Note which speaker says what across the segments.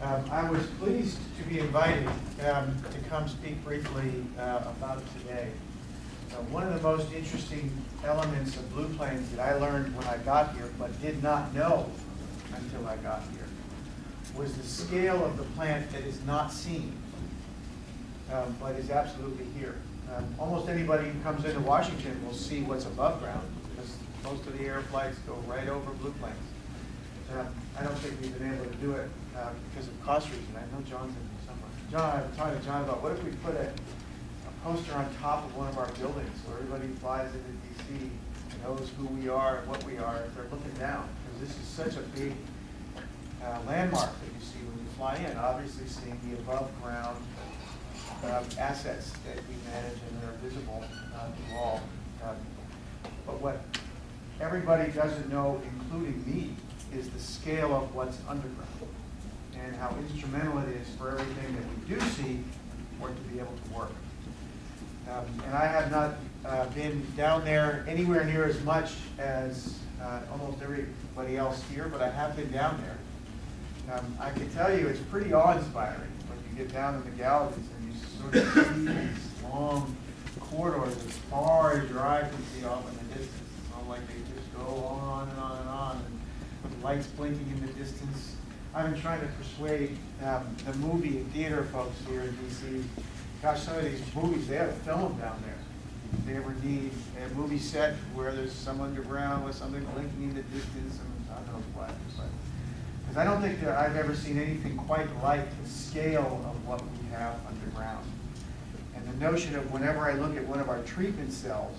Speaker 1: I was pleased to be invited to come speak briefly about today. One of the most interesting elements of Blue Plains that I learned when I got here, but did not know until I got here, was the scale of the plant that is not seen, but is absolutely here. Almost anybody who comes into Washington will see what's above ground, because most of the air flights go right over Blue Plains. I don't think we've been able to do it because of cost reason. I know John's in here somewhere. John, I've talked to John about what if we put a poster on top of one of our buildings so everybody flies into DC and knows who we are and what we are if they're looking down, because this is such a big landmark that you see when you fly in. Obviously seeing the above ground assets that we manage and that are visible to all. But what everybody doesn't know, including me, is the scale of what's underground and how instrumental it is for everything that we do see for it to be able to work. And I have not been down there anywhere near as much as almost everybody else here, but I have been down there. I can tell you it's pretty awe-inspiring when you get down in the galleries and you sort of see these long corridors as far as your eye can see off in the distance. It's not like they just go on and on and on, and with lights blinking in the distance. I've been trying to persuade the movie and theater folks here in DC. Gosh, some of these movies, they have to film them down there. If they ever need a movie set where there's some underground with something blinking in the distance, and I don't know what. Because I don't think that I've ever seen anything quite like the scale of what we have underground. And the notion of whenever I look at one of our treatment cells,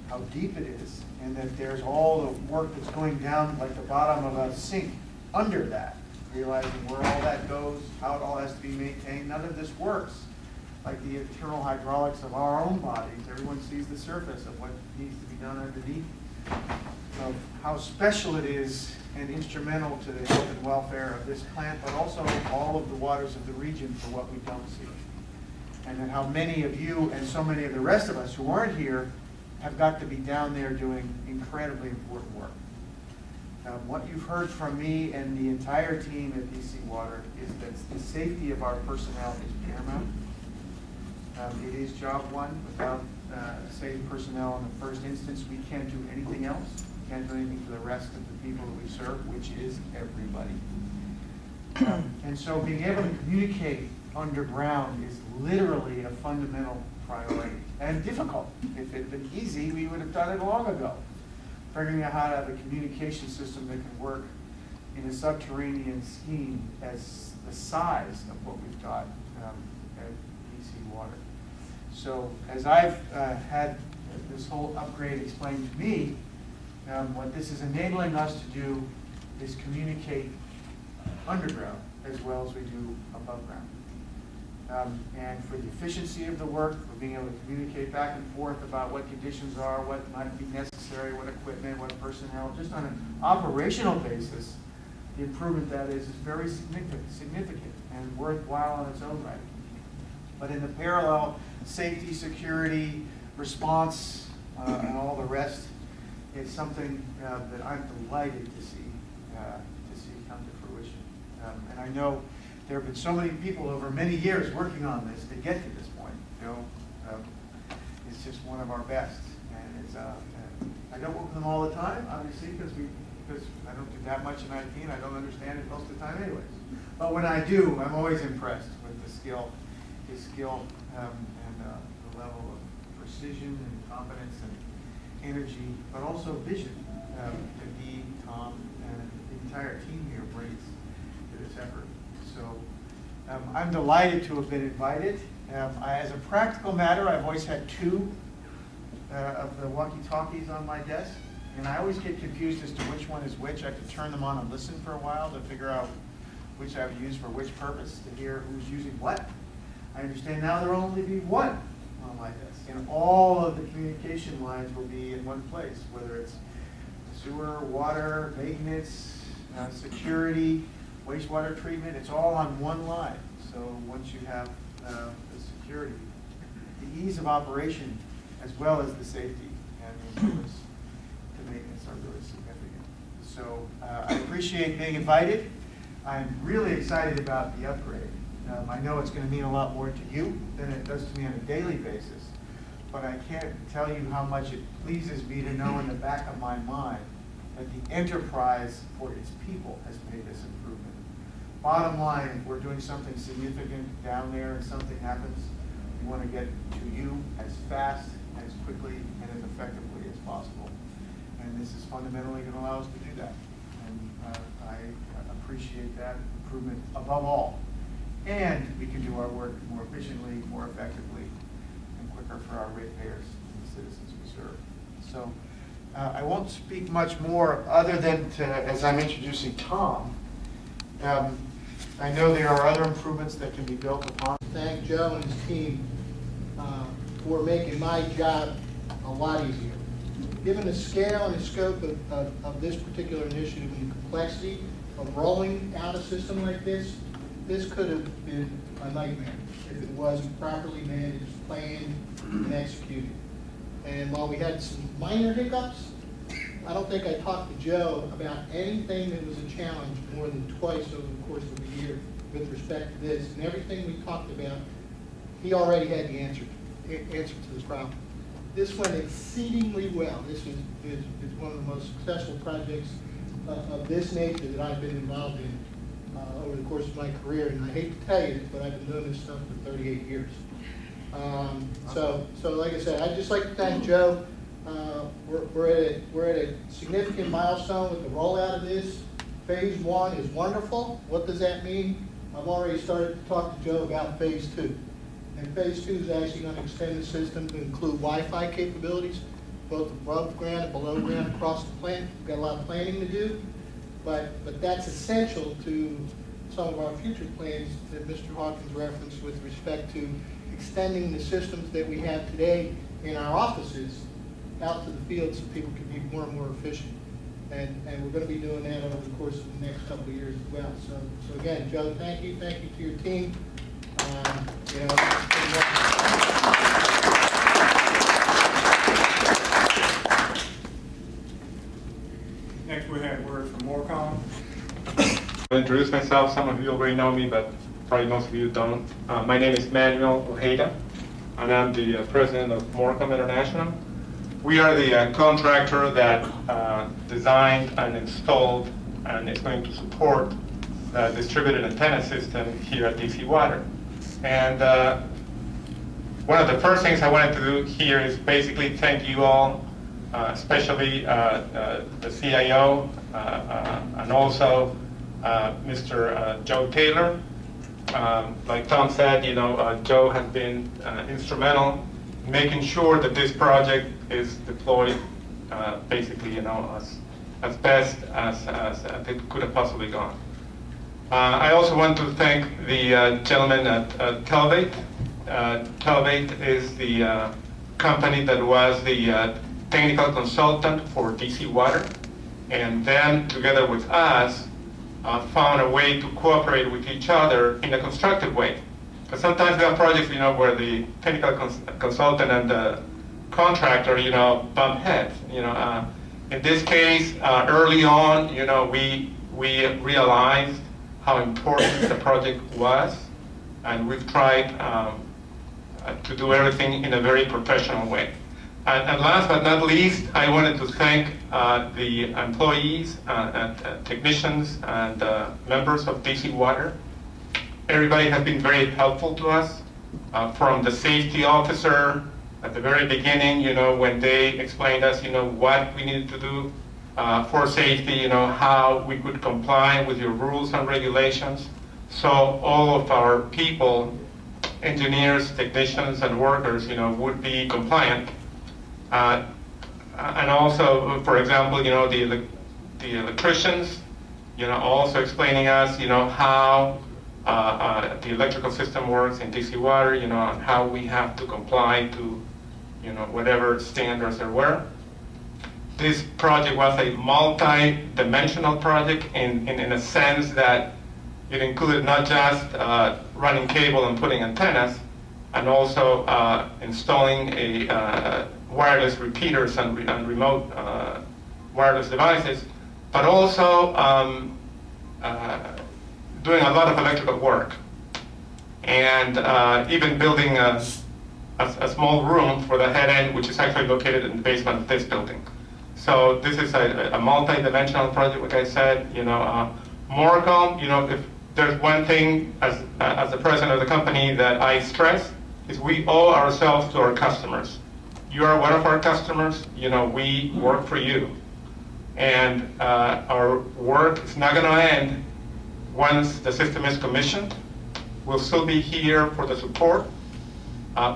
Speaker 1: how deep it is, and that there's all the work that's going down like the bottom of a sink under that, realizing where all that goes, how it all has to be maintained. None of this works like the internal hydraulics of our own bodies. Everyone sees the surface of what needs to be done underneath. So how special it is and instrumental to the health and welfare of this plant, but also all of the waters of the region for what we don't see. And then how many of you and so many of the rest of us who aren't here have got to be down there doing incredibly important work. What you've heard from me and the entire team at DC Water is that the safety of our personnel is paramount. It is job one. Without safe personnel in the first instance, we can't do anything else. We can't do anything for the rest of the people that we serve, which is everybody. And so being able to communicate underground is literally a fundamental priority and difficult. If it had been easy, we would have done it long ago. Figuring out how to have a communication system that can work in a subterranean scheme as the size of what we've got at DC Water. So as I've had this whole upgrade explained to me, what this is enabling us to do is communicate underground as well as we do above ground. And for the efficiency of the work, for being able to communicate back and forth about what conditions are, what might be necessary, what equipment, what personnel, just on an operational basis, the improvement that is very significant and worthwhile on its own right. But in the parallel, safety, security, response, and all the rest is something that I'm delighted to see come to fruition. And I know there have been so many people over many years working on this to get to this point. It's just one of our best, and it's. I don't work with them all the time, obviously, because I don't do that much in IT, and I don't understand it most of the time, anyways. But when I do, I'm always impressed with his skill, and the level of precision and competence and energy, but also vision that he, Tom, and the entire team here brings to this effort. So I'm delighted to have been invited. As a practical matter, I've always had two of the walkie-talkies on my desk, and I always get confused as to which one is which. I have to turn them on and listen for a while to figure out which I would use for which purpose, to hear who's using what. I understand now there will only be one on my desk, and all of the communication lines will be in one place, whether it's sewer, water, maintenance, security, wastewater treatment. It's all on one line. So once you have the security, the ease of operation as well as the safety and the improvements to maintenance are really significant. So I appreciate being invited. I'm really excited about the upgrade. I know it's going to mean a lot more to you than it does to me on a daily basis, but I can't tell you how much it pleases me to know in the back of my mind that the enterprise for its people has made this improvement. Bottom line, if we're doing something significant down there and something happens, we want to get to you as fast, as quickly, and as effectively as possible. And this is fundamentally going to allow us to do that. And I appreciate that improvement above all. And we can do our work more efficiently, more effectively, and quicker for our ratepayers and the citizens we serve. So I won't speak much more other than to, as I'm introducing Tom, I know there are other improvements that can be built upon.
Speaker 2: Thank Joe and his team for making my job a lot easier. Given the scale and the scope of this particular initiative and the complexity of rolling out a system like this could have been a nightmare if it wasn't properly managed, planned, and executed. And while we had some minor hiccups, I don't think I talked to Joe about anything that was a challenge more than twice over the course of the year with respect to this. And everything we talked about, he already had the answer to this problem. This went exceedingly well. This is one of the most successful projects of this nature that I've been involved in over the course of my career. And I hate to tell you, but I've been doing this stuff for 38 years. So like I said, I'd just like to thank Joe. We're at a significant milestone with the rollout of this. Phase 1 is wonderful. What does that mean? I've already started to talk to Joe about Phase 2. And Phase 2 is actually going to extend the system to include Wi-Fi capabilities, both above ground and below ground across the plant. We've got a lot of planning to do, but that's essential to some of our future plans that Mr. Hawkins referenced with respect to extending the systems that we have today in our offices out to the field so people can be more and more efficient. And we're going to be doing that over the course of the next couple of years as well. So again, Joe, thank you to your team.
Speaker 3: Next we have word from Morcom.
Speaker 4: I'll introduce myself. Some of you already know me, but probably most of you don't. My name is Manuel Ojeda, and I'm the president of Morcom International. We are the contractor that designed and installed and is going to support the distributed antenna system here at DC Water. And one of the first things I wanted to do here is basically thank you all, especially the CIO and also Mr. Joe Taylor. Like Tom said, Joe has been instrumental in making sure that this project is deployed basically, as best as it could have possibly gone. I also want to thank the gentleman at Telvate. Telvate is the company that was the technical consultant for DC Water, and then together with us found a way to cooperate with each other in a constructive way. Because sometimes we have projects, where the technical consultant and the contractor, bump heads. In this case, early on, we realized how important the project was, and we've tried to do everything in a very professional way. And last but not least, I wanted to thank the employees, technicians, and members of DC Water. Everybody has been very helpful to us, from the safety officer at the very beginning, when they explained us, what we needed to do for safety, how we could comply with your rules and regulations. So all of our people, engineers, technicians, and workers, would be compliant. And also, for example, the electricians, also explaining us, how the electrical system works in DC Water, and how we have to comply to, whatever standards there were. This project was a multi-dimensional project in a sense that it included not just running cable and putting antennas, and also installing a wireless repeaters and remote wireless devices, but also doing a lot of electrical work, and even building a small room for the head end, which is actually located in the basement of this building. So this is a multi-dimensional project, like I said. Morcom, if there's one thing as the president of the company that I stress, is we owe ourselves to our customers. You are one of our customers, we work for you. And our work is not going to end once the system is commissioned. We'll still be here for the support,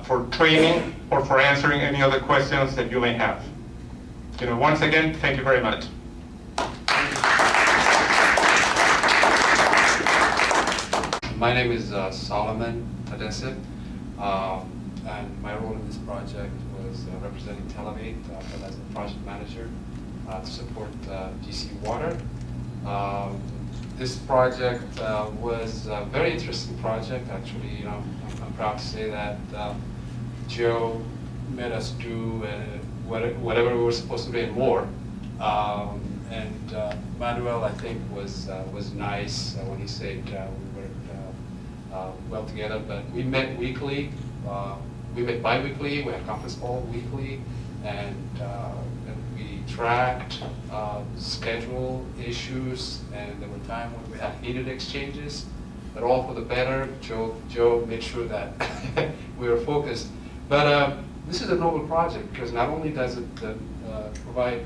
Speaker 4: for training, or for answering any other questions that you may have. Once again, thank you very much.
Speaker 5: My name is Solomon Tadesik, and my role in this project was representing Televate as the project manager to support DC Water. This project was a very interesting project. Actually, I'm proud to say that Joe made us do whatever we were supposed to do and more. And Manuel, I think, was nice when he said we worked well together. But we met weekly. We met bi-weekly. We had conference call weekly, and we tracked schedule issues. And there were times when we had heated exchanges, but all for the better. Joe made sure that we were focused. But this is a noble project because not only does it provide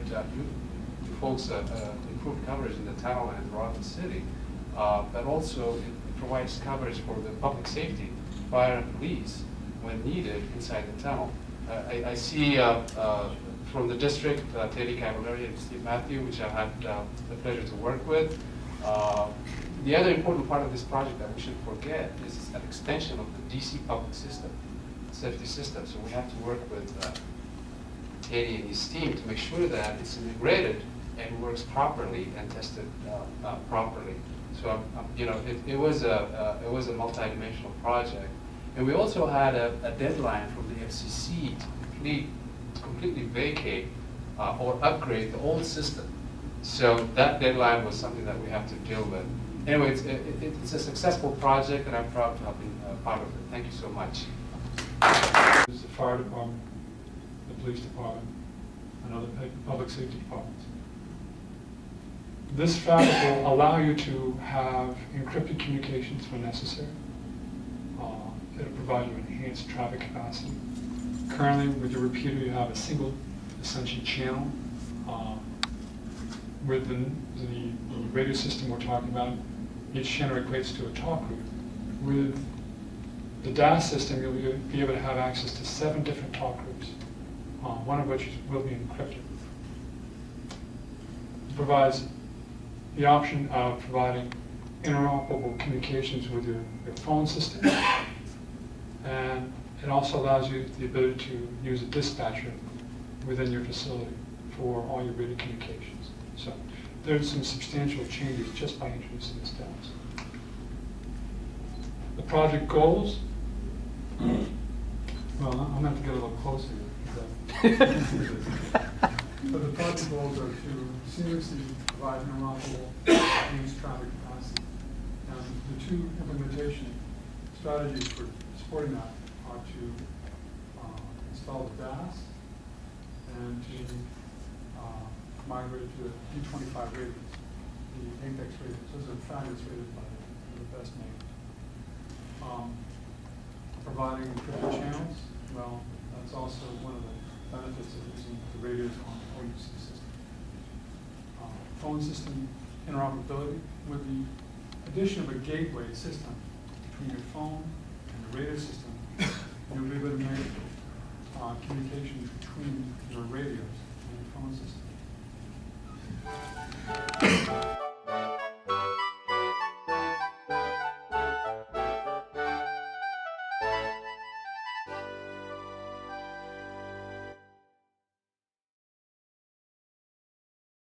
Speaker 5: folks improved coverage in the town and throughout the city, but also it provides coverage for the public safety, fire and police when needed inside the town. I see from the district, Teddy Cavallari and Steve Matthew, which I've had the pleasure to work with. The other important part of this project that we shouldn't forget is an extension of the DC public system, safety system. So we have to work with Teddy and his team to make sure that it's integrated and works properly and tested properly. So it was a multi-dimensional project, and we also had a deadline from the FCC to completely vacate or upgrade the old system. So that deadline was something that we have to deal with. Anyway, it's a successful project, and I'm proud to have been part of it. Thank you so much.
Speaker 6: There's the fire department, the police department, and other public safety departments. This fabric will allow you to have encrypted communications when necessary. It'll provide you enhanced traffic capacity. Currently, with your repeater, you have a single essentially channel. With the radio system we're talking about, each channel equates to a talk group. With the DAS system, you'll be able to have access to 7 different talk groups, one of which will be encrypted. It provides the option of providing interoperable communications with your phone system, and it also allows you the ability to use a dispatcher within your facility for all your radio communications. So there's some substantial changes just by introducing this DAS. The project goals, well, I'm going to have to get a little closer here. But the project goals are to seamlessly provide interoperable enhanced traffic capacity. And the 2 implementation strategies for supporting that are to install the DAS and to migrate to the P25 ratings, the Apex ratings. Those are fabulous rated by the best made. Providing encrypted channels, well, that's also one of the benefits of using the radios on the OUC system. Phone system interoperability with the addition of a gateway system between your phone and the radio system. You'll be able to make communications between your radios and your phone system.